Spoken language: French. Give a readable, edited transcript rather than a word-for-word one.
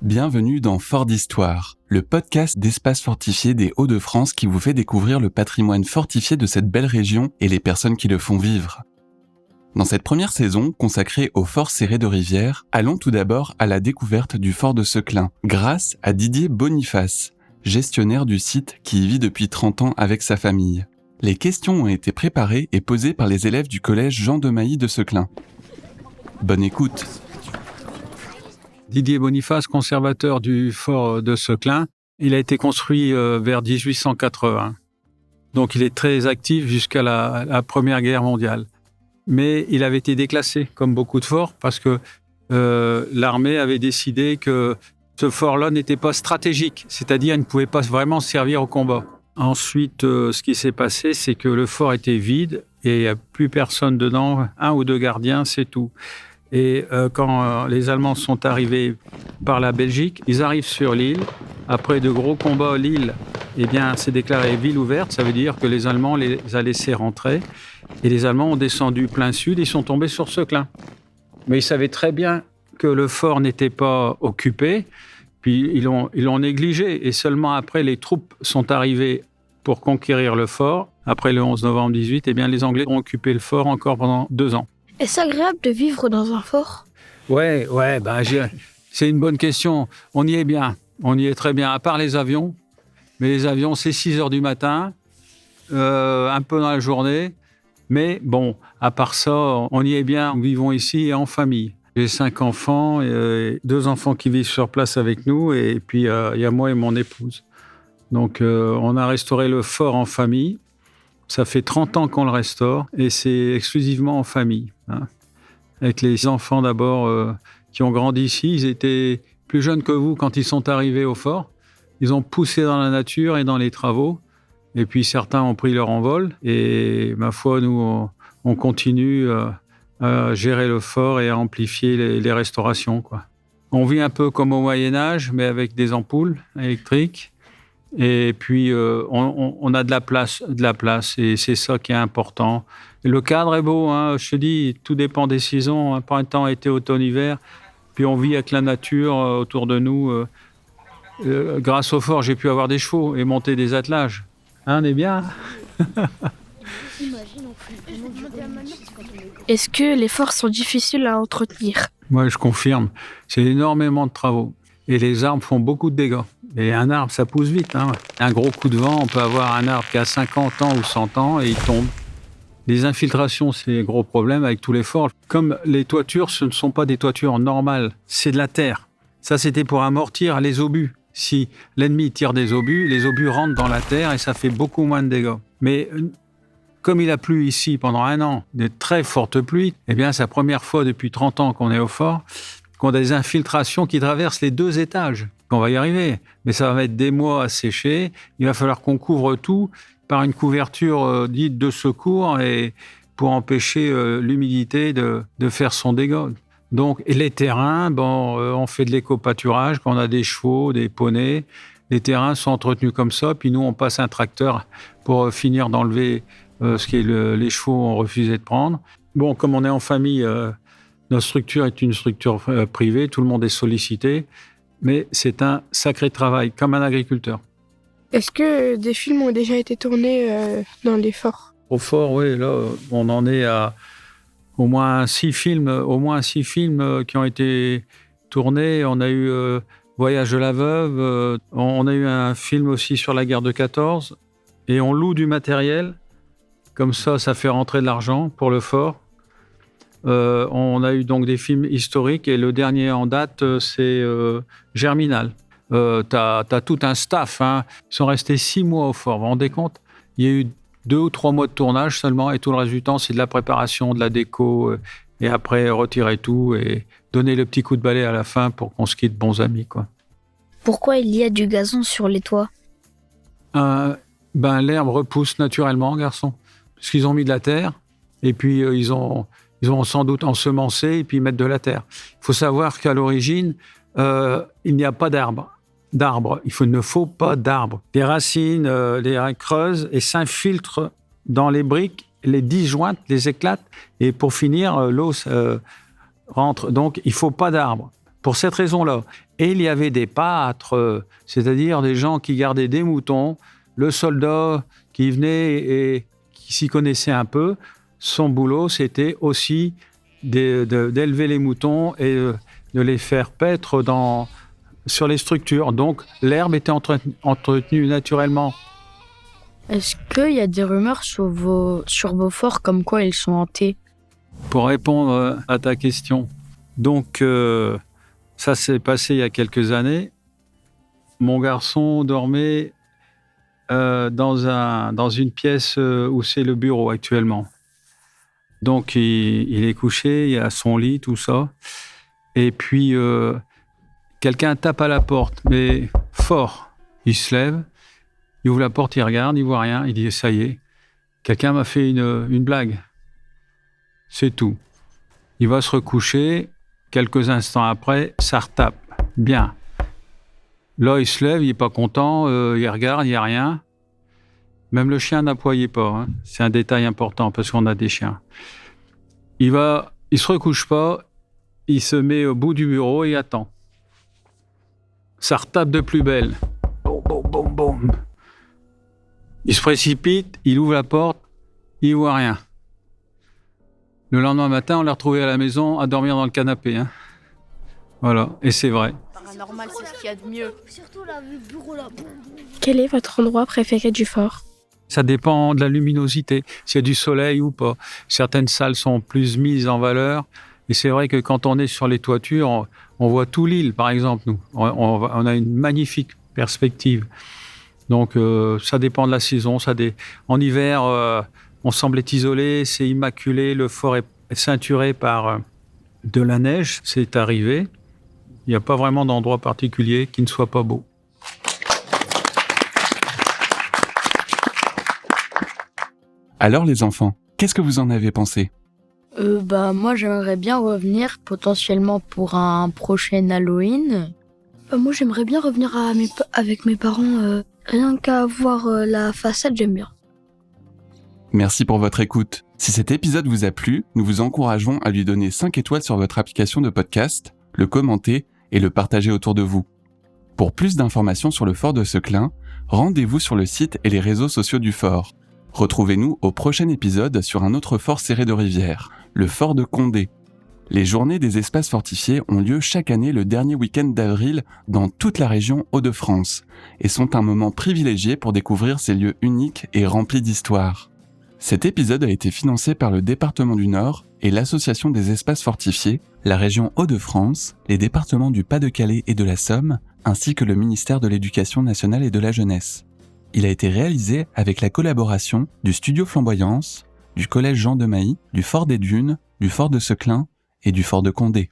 Bienvenue dans Fort d'Histoire, le podcast d'espaces fortifiés des Hauts-de-France qui vous fait découvrir le patrimoine fortifié de cette belle région et les personnes qui le font vivre. Dans cette première saison, consacrée au fort Céré de Rivière, allons tout d'abord à la découverte du fort de Seclin, grâce à Didier Boniface, gestionnaire du site qui y vit depuis 30 ans avec sa famille. Les questions ont été préparées et posées par les élèves du collège Jean de Mailly de Seclin. Bonne écoute. Didier Boniface, conservateur du fort de Seclin. Il a été construit vers 1880. Donc il est très actif jusqu'à la Première Guerre mondiale. Mais il avait été déclassé, comme beaucoup de forts, parce que l'armée avait décidé que ce fort-là n'était pas stratégique, c'est-à-dire il ne pouvait pas vraiment servir au combat. Ensuite, ce qui s'est passé, c'est que le fort était vide et il n'y a plus personne dedans, 1 ou 2 gardiens, c'est tout. Et quand les Allemands sont arrivés par la Belgique, ils arrivent sur l'île. Après de gros combats, l'île s'est déclarée ville ouverte. Ça veut dire que les Allemands les a laissés rentrer. Et les Allemands ont descendu plein sud. Ils sont tombés sur Seclin. Mais ils savaient très bien que le fort n'était pas occupé. Puis ils l'ont négligé. Et seulement après, les troupes sont arrivées pour conquérir le fort. Après le 11 novembre 18, les Anglais ont occupé le fort encore pendant 2 ans. Est-ce agréable de vivre dans un fort ? Ouais, c'est une bonne question. On y est bien. On y est très bien, à part les avions. Mais les avions, c'est 6 heures du matin, un peu dans la journée. Mais bon, à part ça, on y est bien. Nous vivons ici en famille. J'ai 5 enfants, et 2 enfants qui vivent sur place avec nous. Et puis, il y a moi et mon épouse. Donc, on a restauré le fort en famille. Ça fait 30 ans qu'on le restaure et c'est exclusivement en famille. Avec les enfants d'abord qui ont grandi ici. Ils étaient plus jeunes que vous quand ils sont arrivés au fort. Ils ont poussé dans la nature et dans les travaux. Et puis certains ont pris leur envol. Et ma foi, nous, on continue à gérer le fort et à amplifier les restaurations, quoi. On vit un peu comme au Moyen-Âge, mais avec des ampoules électriques. Et puis, on a de la place, et c'est ça qui est important. Et le cadre est beau, je te dis, tout dépend des saisons, printemps, été, automne, hiver. Puis on vit avec la nature autour de nous. Grâce au fort, j'ai pu avoir des chevaux et monter des attelages. On est bien. Est-ce que les forts sont difficiles à entretenir ? Moi, je confirme. C'est énormément de travaux. Et les arbres font beaucoup de dégâts. Et un arbre, ça pousse vite. Un gros coup de vent, on peut avoir un arbre qui a 50 ans ou 100 ans et il tombe. Les infiltrations, c'est un gros problème avec tous les forts. Comme les toitures, ce ne sont pas des toitures normales, c'est de la terre. Ça, c'était pour amortir les obus. Si l'ennemi tire des obus, les obus rentrent dans la terre et ça fait beaucoup moins de dégâts. Mais comme il a plu ici pendant 1 an, de très fortes pluies, c'est la première fois depuis 30 ans qu'on est au fort, qu'on a des infiltrations qui traversent les 2 étages. On va y arriver, mais ça va mettre des mois à sécher. Il va falloir qu'on couvre tout par une couverture dite de secours et pour empêcher l'humidité de faire son dégât. Donc, et les terrains, on fait de l'éco-pâturage, quand on a des chevaux, des poneys. Les terrains sont entretenus comme ça, puis nous, on passe un tracteur pour finir d'enlever ce que les chevaux ont refusé de prendre. Bon, comme on est en famille, notre structure est une structure privée, tout le monde est sollicité. Mais c'est un sacré travail, comme un agriculteur. Est-ce que des films ont déjà été tournés dans les forts ? Au fort, oui, là, on en est à au moins 6 films qui ont été tournés. On a eu Voyage de la veuve, on a eu un film aussi sur la guerre de 14, et on loue du matériel. Comme ça fait rentrer de l'argent pour le fort. On a eu donc des films historiques et le dernier en date, c'est Germinal. T'as tout un staff. Ils sont restés 6 mois au fort. Vous vous rendez compte ? Il y a eu 2 ou 3 mois de tournage seulement et tout le reste du temps, c'est de la préparation, de la déco et après retirer tout et donner le petit coup de balai à la fin pour qu'on se quitte bons amis, quoi. Pourquoi il y a du gazon sur les toits ? L'herbe repousse naturellement, garçon. Parce qu'ils ont mis de la terre et puis ils ont sans doute ensemencé et puis ils mettent de la terre. Il faut savoir qu'à l'origine, il n'y a pas d'arbre. Il ne faut pas d'arbres. Les racines creusent et s'infiltrent dans les briques, les disjointent, les éclatent, et pour finir, l'eau rentre. Donc, il ne faut pas d'arbres. pour cette raison-là. Et il y avait des pâtres, c'est-à-dire des gens qui gardaient des moutons. Le soldat qui venait et qui s'y connaissait un peu, son boulot, c'était aussi d'élever les moutons et de les faire paître sur les structures. Donc, l'herbe était entretenue naturellement. Est-ce qu'il y a des rumeurs sur vos forts comme quoi ils sont hantés? Pour répondre à ta question, donc ça s'est passé il y a quelques années. Mon garçon dormait dans une pièce où c'est le bureau actuellement. Donc il est couché, il y a son lit, tout ça. Et puis quelqu'un tape à la porte, mais fort. Il se lève, il ouvre la porte, il regarde, il voit rien, il dit ça y est, quelqu'un m'a fait une blague. C'est tout. Il va se recoucher. Quelques instants après, ça retape. Bien. Là, il se lève, il n'est pas content, il regarde, il n'y a rien. Même le chien n'aboyait pas. Hein. C'est un détail important parce qu'on a des chiens. Il se recouche pas, il se met au bout du bureau et attend. Ça retape de plus belle. Boum, boum, boum, boum. Il se précipite, il ouvre la porte, il voit rien. Le lendemain matin, on l'a retrouvé à la maison à dormir dans le canapé. Hein. Voilà, et c'est vrai. Paranormal, c'est ce qu'il y a de mieux. Surtout là, le bureau là. Quel est votre endroit préféré du fort? Ça dépend de la luminosité, s'il y a du soleil ou pas. Certaines salles sont plus mises en valeur. Et c'est vrai que quand on est sur les toitures, on voit tout l'île, par exemple, nous. On a une magnifique perspective. Donc, ça dépend de la saison. En hiver, on semble être isolé, c'est immaculé. Le fort est ceinturé par de la neige. C'est arrivé. Il n'y a pas vraiment d'endroit particulier qui ne soit pas beau. Alors les enfants, qu'est-ce que vous en avez pensé? Moi, j'aimerais bien revenir potentiellement pour un prochain Halloween. Moi, j'aimerais bien revenir avec mes parents. Rien qu'à voir la façade, j'aime bien. Merci pour votre écoute. Si cet épisode vous a plu, nous vous encourageons à lui donner 5 étoiles sur votre application de podcast, le commenter et le partager autour de vous. Pour plus d'informations sur le fort de Seclin, rendez-vous sur le site et les réseaux sociaux du fort. Retrouvez-nous au prochain épisode sur un autre fort serré de rivière, le fort de Condé. Les journées des espaces fortifiés ont lieu chaque année le dernier week-end d'avril dans toute la région Hauts-de-France et sont un moment privilégié pour découvrir ces lieux uniques et remplis d'histoire. Cet épisode a été financé par le département du Nord et l'association des espaces fortifiés, la région Hauts-de-France, les départements du Pas-de-Calais et de la Somme, ainsi que le ministère de l'Éducation nationale et de la jeunesse. Il a été réalisé avec la collaboration du Studio Flamboyance, du Collège Jean de Mailly, du Fort des Dunes, du Fort de Seclin et du Fort de Condé.